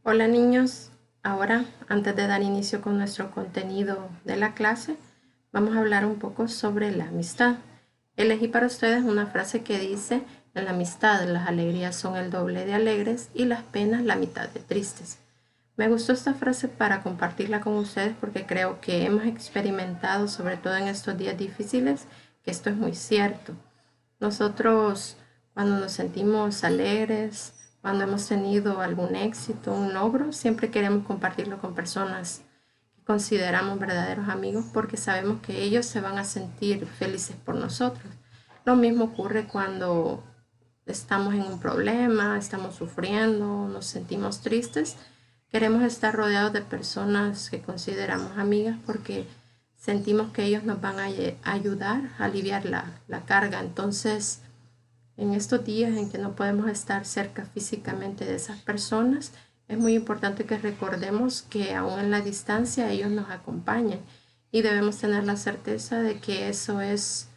Hola niños, ahora antes de dar inicio con nuestro contenido de la clase, vamos a hablar un poco sobre la amistad. Elegí para ustedes una frase que dice, en la amistad las alegrías son el doble de alegres y las penas la mitad de tristes. Me gustó esta frase para compartirla con ustedes porque creo que hemos experimentado, sobre todo en estos días difíciles, que esto es muy cierto. Nosotros, cuando nos sentimos alegres, cuando hemos tenido algún éxito, un logro, siempre queremos compartirlo con personas que consideramos verdaderos amigos porque sabemos que ellos se van a sentir felices por nosotros. Lo mismo ocurre cuando estamos en un problema, estamos sufriendo, nos sentimos tristes. Queremos estar rodeados de personas que consideramos amigas porque sentimos que ellos nos van a ayudar a aliviar la carga. Entonces, en estos días en que no podemos estar cerca físicamente de esas personas, es muy importante que recordemos que aún en la distancia ellos nos acompañan y debemos tener la certeza de que eso es,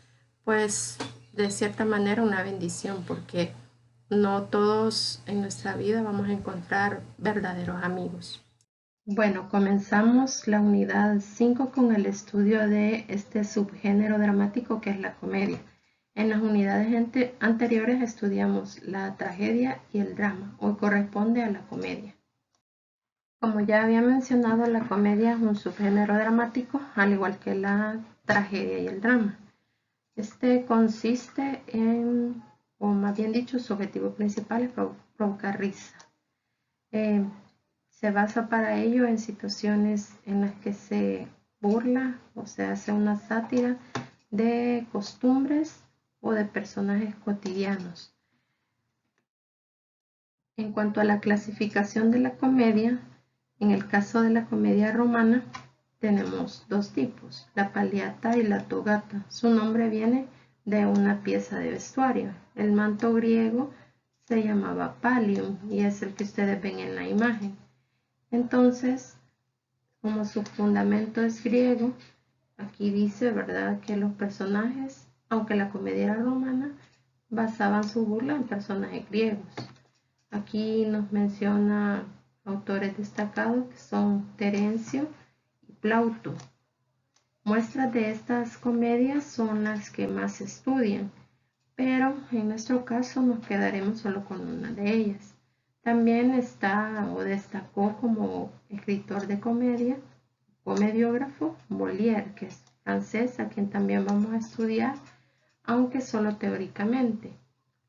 pues, de cierta manera una bendición porque no todos en nuestra vida vamos a encontrar verdaderos amigos. Bueno, comenzamos la unidad 5 con el estudio de este subgénero dramático que es la comedia. En las unidades anteriores estudiamos la tragedia y el drama. Hoy corresponde a la comedia. Como ya había mencionado, la comedia es un subgénero dramático, al igual que la tragedia y el drama. Este consiste en, o más bien dicho, su objetivo principal es provocar risa. Eh, Se basa para ello en situaciones en las que se burla o se hace una sátira de costumbres o de personajes cotidianos. En cuanto a la clasificación de la comedia, en el caso de la comedia romana tenemos dos tipos, la palliata y la togata. Su nombre viene de una pieza de vestuario. El manto griego se llamaba pallium y es el que ustedes ven en la imagen. Entonces, como su fundamento es griego, aquí dice, ¿verdad?, que los personajes, aunque la comedia era romana, basaban su burla en personajes griegos. Aquí nos menciona autores destacados que son Terencio y Plauto. Muestras de estas comedias son las que más se estudian, pero en nuestro caso nos quedaremos solo con una de ellas. También está o destacó como escritor de comedia, comediógrafo, Molière, que es francés, a quien también vamos a estudiar, aunque solo teóricamente.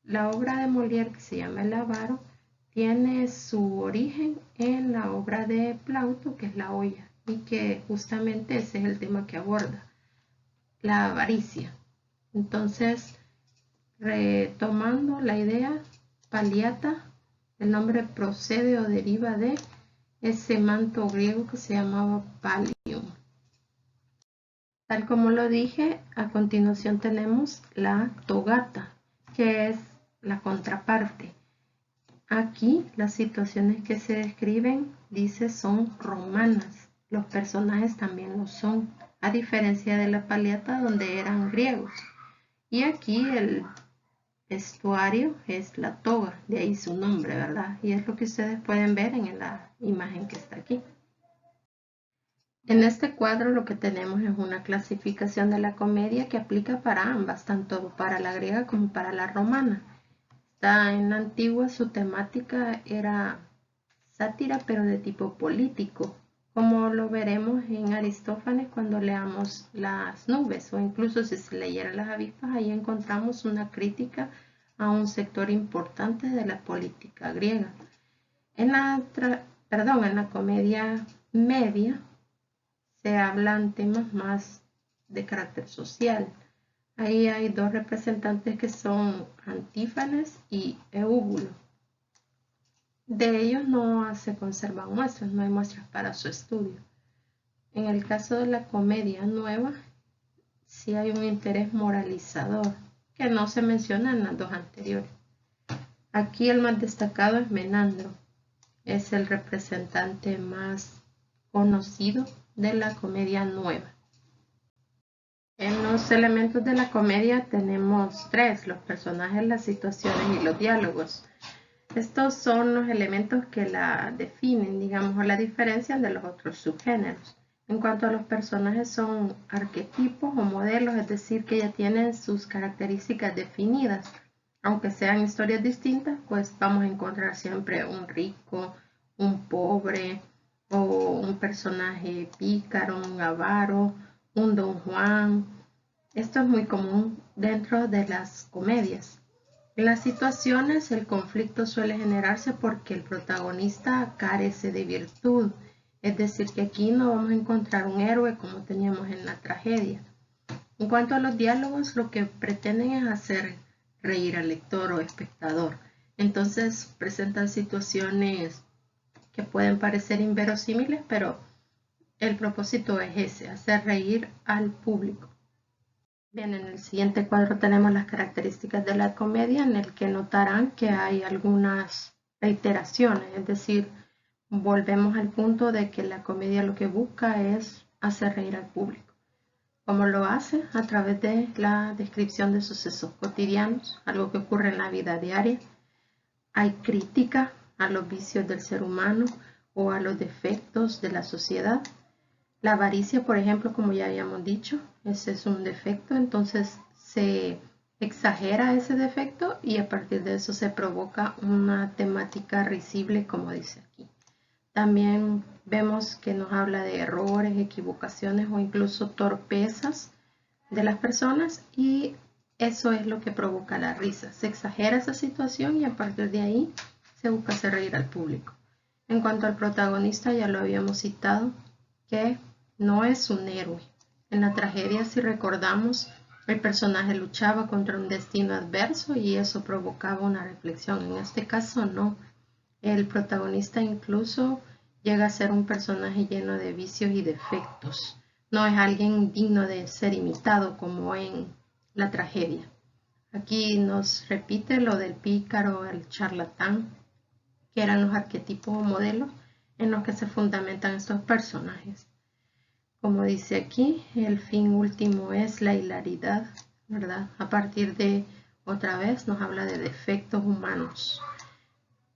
La obra de Molière, que se llama El avaro, tiene su origen en la obra de Plauto, que es La olla, y que justamente ese es el tema que aborda, la avaricia. Entonces, retomando la idea, paliata, el nombre procede o deriva de ese manto griego que se llamaba pallium. Tal como lo dije, a continuación tenemos la togata, que es la contraparte. Aquí las situaciones que se describen, dice, son romanas. Los personajes también lo son, a diferencia de la paliata donde eran griegos. Y aquí el vestuario es la toga, de ahí su nombre, ¿verdad? Y es lo que ustedes pueden ver en la imagen que está aquí. En este cuadro lo que tenemos es una clasificación de la comedia que aplica para ambas, tanto para la griega como para la romana. En la antigua su temática era sátira, pero de tipo político, como lo veremos en Aristófanes cuando leamos Las nubes, o incluso si se leyera Las avispas, ahí encontramos una crítica a un sector importante de la política griega. En la comedia media se hablan temas más de carácter social. Ahí hay dos representantes que son Antífanes y Eúbulo. De ellos no se conservan muestras, no hay muestras para su estudio. En el caso de la comedia nueva, sí hay un interés moralizador, que no se menciona en las dos anteriores. Aquí el más destacado es Menandro, es el representante más conocido de la comedia nueva. En los elementos de la comedia tenemos tres, los personajes, las situaciones y los diálogos. Estos son los elementos que la definen, digamos, o la diferencian de los otros subgéneros. En cuanto a los personajes, son arquetipos o modelos, es decir, que ya tienen sus características definidas. Aunque sean historias distintas, pues vamos a encontrar siempre un rico, un pobre, o un personaje pícaro, un avaro, un Don Juan. Esto es muy común dentro de las comedias. En las situaciones, el conflicto suele generarse porque el protagonista carece de virtud, es decir, que aquí no vamos a encontrar un héroe como teníamos en la tragedia. En cuanto a los diálogos, lo que pretenden es hacer reír al lector o espectador. Entonces presentan situaciones que pueden parecer inverosímiles, pero el propósito es ese, hacer reír al público. Bien, en el siguiente cuadro tenemos las características de la comedia, en el que notarán que hay algunas reiteraciones, es decir, volvemos al punto de que la comedia lo que busca es hacer reír al público. ¿Cómo lo hace? A través de la descripción de sucesos cotidianos, algo que ocurre en la vida diaria. Hay crítica a los vicios del ser humano o a los defectos de la sociedad. La avaricia, por ejemplo, como ya habíamos dicho, ese es un defecto, entonces se exagera ese defecto y a partir de eso se provoca una temática risible, como dice aquí. También vemos que nos habla de errores, equivocaciones o incluso torpezas de las personas y eso es lo que provoca la risa. Se exagera esa situación y a partir de ahí se busca hacer reír al público. En cuanto al protagonista, ya lo habíamos citado, que no es un héroe. En la tragedia, si recordamos, el personaje luchaba contra un destino adverso y eso provocaba una reflexión. En este caso no. El protagonista incluso llega a ser un personaje lleno de vicios y defectos. No es alguien digno de ser imitado como en la tragedia. Aquí nos repite lo del pícaro, el charlatán, que eran los arquetipos o modelos en los que se fundamentan estos personajes. Como dice aquí, el fin último es la hilaridad, ¿verdad? A partir de, otra vez, nos habla de defectos humanos.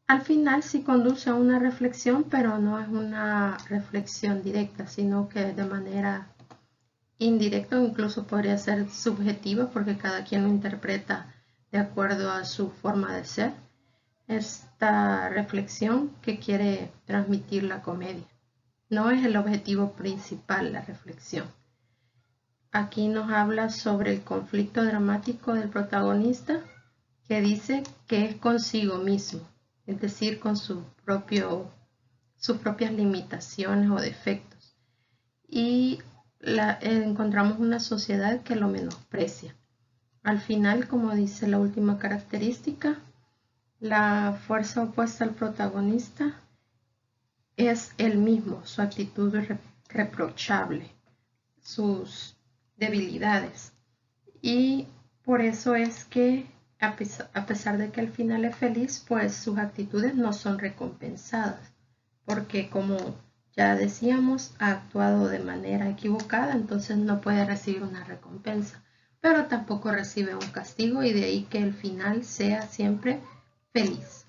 Al final sí conduce a una reflexión, pero no es una reflexión directa, sino que de manera indirecta, o incluso podría ser subjetiva, porque cada quien lo interpreta de acuerdo a su forma de ser. Esta reflexión que quiere transmitir la comedia. No es el objetivo principal la reflexión. Aquí nos habla sobre el conflicto dramático del protagonista, que dice que es consigo mismo, es decir, con sus propias limitaciones o defectos. Y encontramos una sociedad que lo menosprecia. Al final, como dice la última característica, la fuerza opuesta al protagonista es él mismo, su actitud reprochable, sus debilidades. Y por eso es que a pesar de que al final es feliz, pues sus actitudes no son recompensadas, porque como ya decíamos, ha actuado de manera equivocada, entonces no puede recibir una recompensa, pero tampoco recibe un castigo y de ahí que el final sea siempre feliz.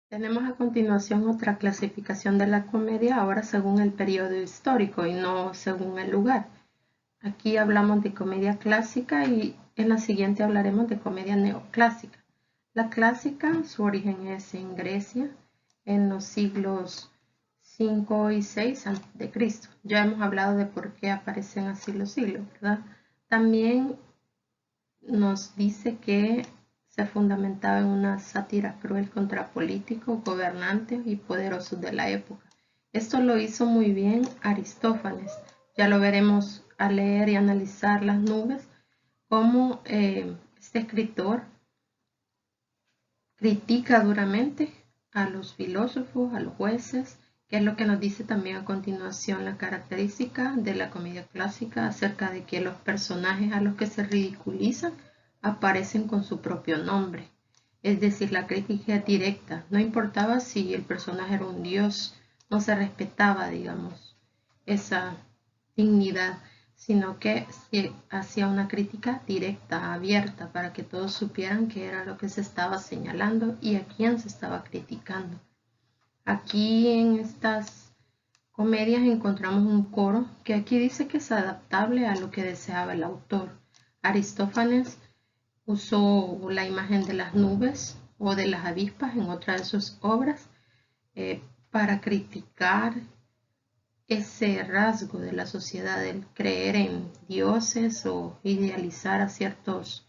Tenemos a continuación otra clasificación de la comedia, ahora según el periodo histórico y no según el lugar. Aquí hablamos de comedia clásica y en la siguiente hablaremos de comedia neoclásica. La clásica, su origen es en Grecia, en los siglos 5 y 6 a.C. Ya hemos hablado de por qué aparecen así los siglos, ¿verdad? También nos dice que se fundamentaba en una sátira cruel contra políticos, gobernantes y poderosos de la época. Esto lo hizo muy bien Aristófanes. Ya lo veremos al leer y analizar Las nubes, cómo este escritor critica duramente a los filósofos, a los jueces, que es lo que nos dice también a continuación la característica de la comedia clásica acerca de que los personajes a los que se ridiculizan aparecen con su propio nombre. Es decir, la crítica directa. No importaba si el personaje era un dios, no se respetaba, digamos, esa dignidad, sino que hacía una crítica directa, abierta, para que todos supieran qué era lo que se estaba señalando y a quién se estaba criticando. Aquí en estas comedias encontramos un coro que aquí dice que es adaptable a lo que deseaba el autor. Aristófanes usó la imagen de las nubes o de las avispas en otra de sus obras para criticar ese rasgo de la sociedad, el creer en dioses o idealizar a ciertos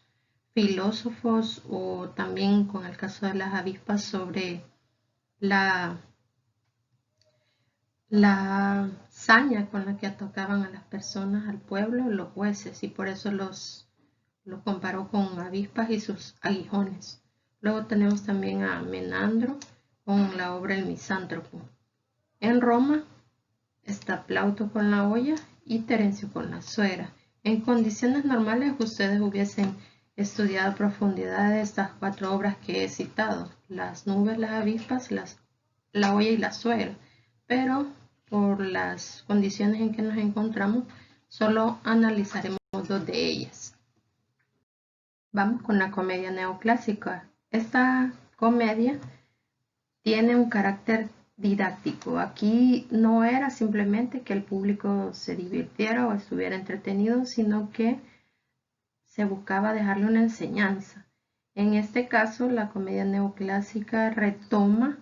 filósofos, o también con el caso de las avispas sobre la saña con la que atacaban a las personas, al pueblo, los jueces, y por eso los comparó con avispas y sus aguijones. Luego tenemos también a Menandro con la obra El Misántropo. En Roma está Plauto con la olla y Terencio con la suegra. En condiciones normales ustedes hubiesen estudiado a profundidad de estas 4 obras que he citado: las nubes, las avispas, la olla y la suegra, pero por las condiciones en que nos encontramos solo analizaremos 2 de ellas. Vamos con la comedia neoclásica. Esta comedia tiene un carácter didáctico. Aquí no era simplemente que el público se divirtiera o estuviera entretenido, sino que se buscaba dejarle una enseñanza. En este caso, la comedia neoclásica retoma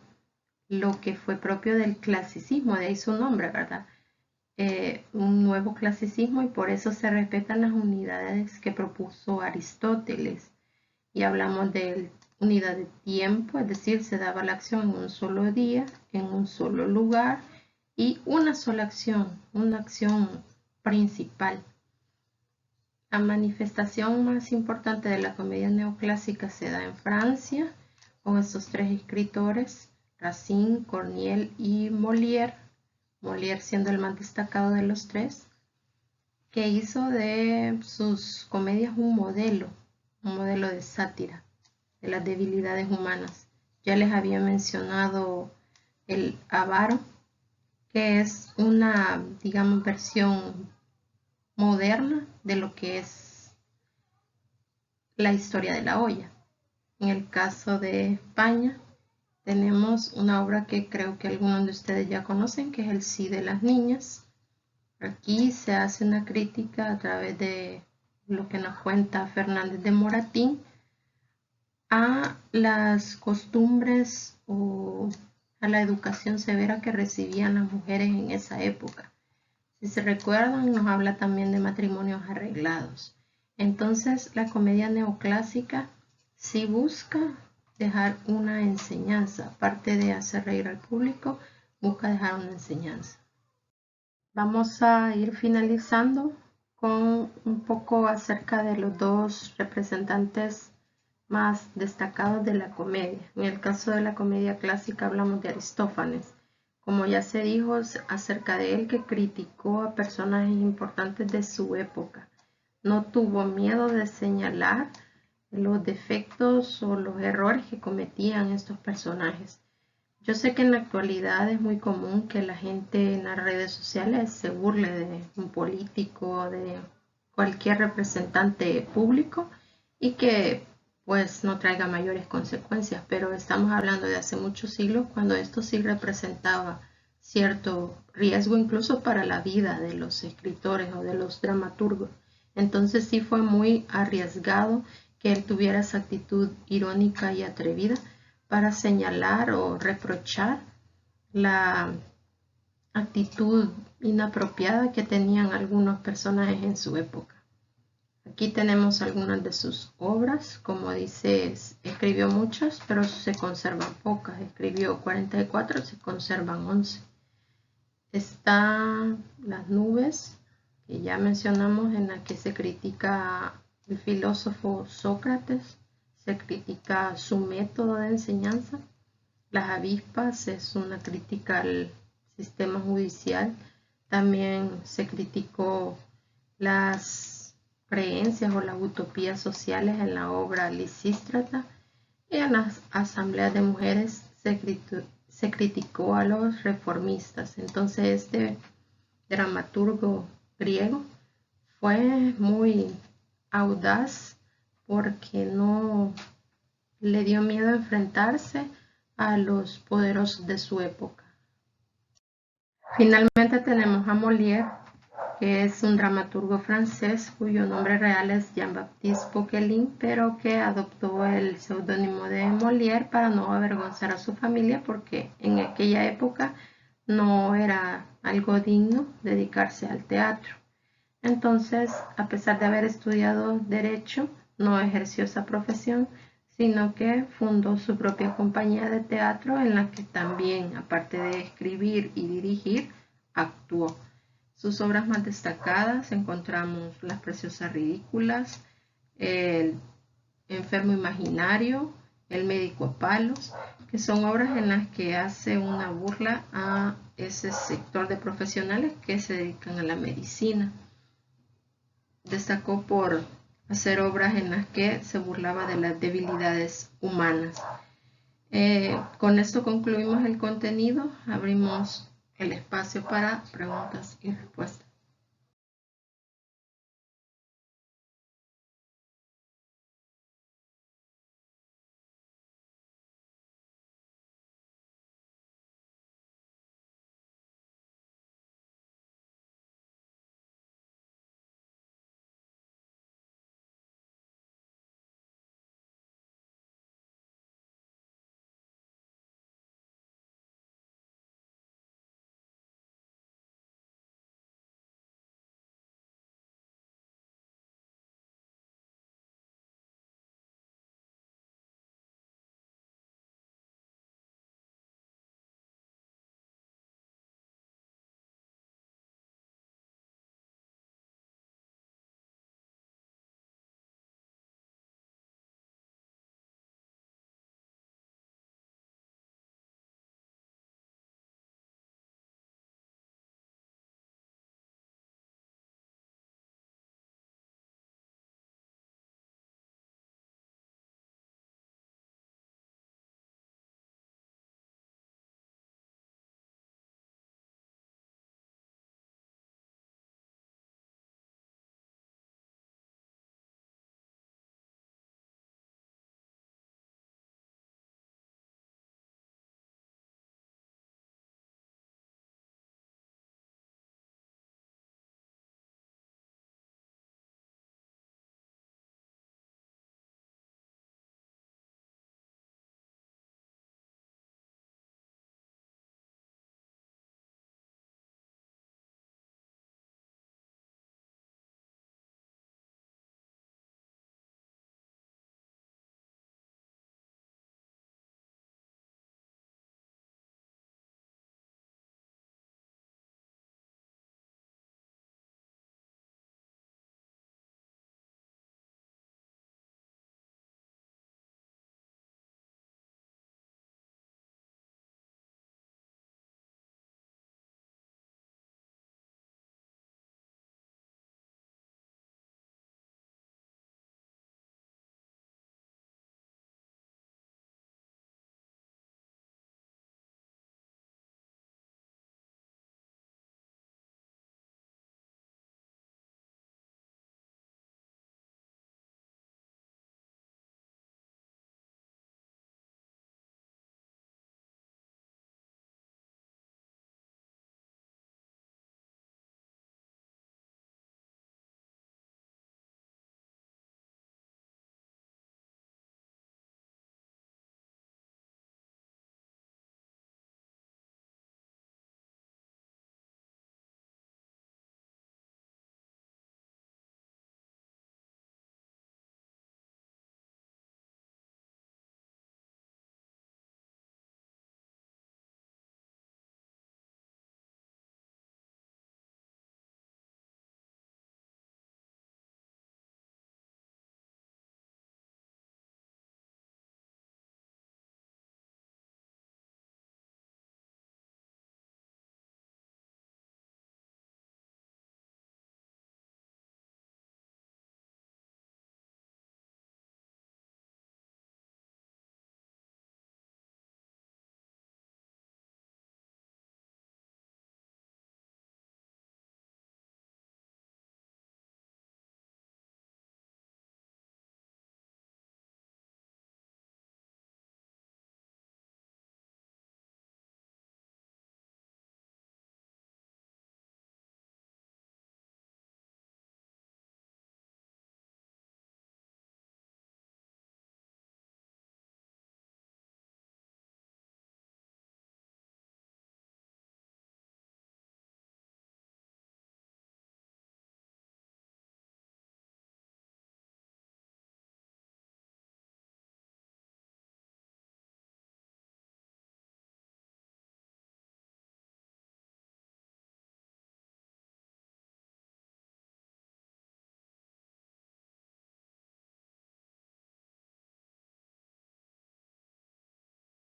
lo que fue propio del clasicismo, de ahí su nombre, ¿verdad? Un nuevo clasicismo, y por eso se respetan las unidades que propuso Aristóteles. Y hablamos de unidad de tiempo, es decir, se daba la acción en un solo día, en un solo lugar y una sola acción, una acción principal. La manifestación más importante de la comedia neoclásica se da en Francia, con estos 3 escritores, Racine, Corneille y Molière, Molière siendo el más destacado de los 3, que hizo de sus comedias un modelo de sátira de las debilidades humanas. Ya les había mencionado el avaro, que es una, digamos, versión moderna de lo que es la historia de la olla. En el caso de España, tenemos una obra que creo que algunos de ustedes ya conocen, que es El sí de las niñas. Aquí se hace una crítica a través de lo que nos cuenta Fernández de Moratín a las costumbres o a la educación severa que recibían las mujeres en esa época. Si se recuerdan, nos habla también de matrimonios arreglados. Entonces, la comedia neoclásica sí busca dejar una enseñanza, aparte de hacer reír al público, busca dejar una enseñanza. Vamos a ir finalizando con un poco acerca de los 2 representantes más destacados de la comedia. En el caso de la comedia clásica hablamos de Aristófanes. Como ya se dijo acerca de él, que criticó a personajes importantes de su época. No tuvo miedo de señalar los defectos o los errores que cometían estos personajes. Yo sé que en la actualidad es muy común que la gente en las redes sociales se burle de un político, de cualquier representante público, y que pues no traiga mayores consecuencias, pero estamos hablando de hace muchos siglos, cuando esto sí representaba cierto riesgo incluso para la vida de los escritores o de los dramaturgos. Entonces sí fue muy arriesgado que él tuviera esa actitud irónica y atrevida para señalar o reprochar la actitud inapropiada que tenían algunos personajes en su época. Aquí tenemos algunas de sus obras. Como dice, escribió muchas, pero se conservan pocas. Escribió 44, se conservan 11. Está Las nubes, que ya mencionamos, en la que se critica el filósofo Sócrates, se critica su método de enseñanza. Las avispas es una crítica al sistema judicial. También se criticó las creencias o las utopías sociales en la obra Lisístrata, y en las asambleas de mujeres se criticó a los reformistas. Entonces este dramaturgo griego Fue muy audaz porque no le dio miedo enfrentarse a los poderosos de su época. Finalmente tenemos a Molière, que es un dramaturgo francés cuyo nombre real es Jean-Baptiste Poquelin, pero que adoptó el seudónimo de Molière para no avergonzar a su familia, porque en aquella época no era algo digno dedicarse al teatro. Entonces, a pesar de haber estudiado Derecho, no ejerció esa profesión, sino que fundó su propia compañía de teatro en la que también, aparte de escribir y dirigir, actuó. Sus obras más destacadas encontramos Las Preciosas Ridículas, El Enfermo Imaginario, El Médico a Palos, que son obras en las que hace una burla a ese sector de profesionales que se dedican a la medicina. Destacó por hacer obras en las que se burlaba de las debilidades humanas. Con esto concluimos el contenido, abrimos el espacio para preguntas y respuestas.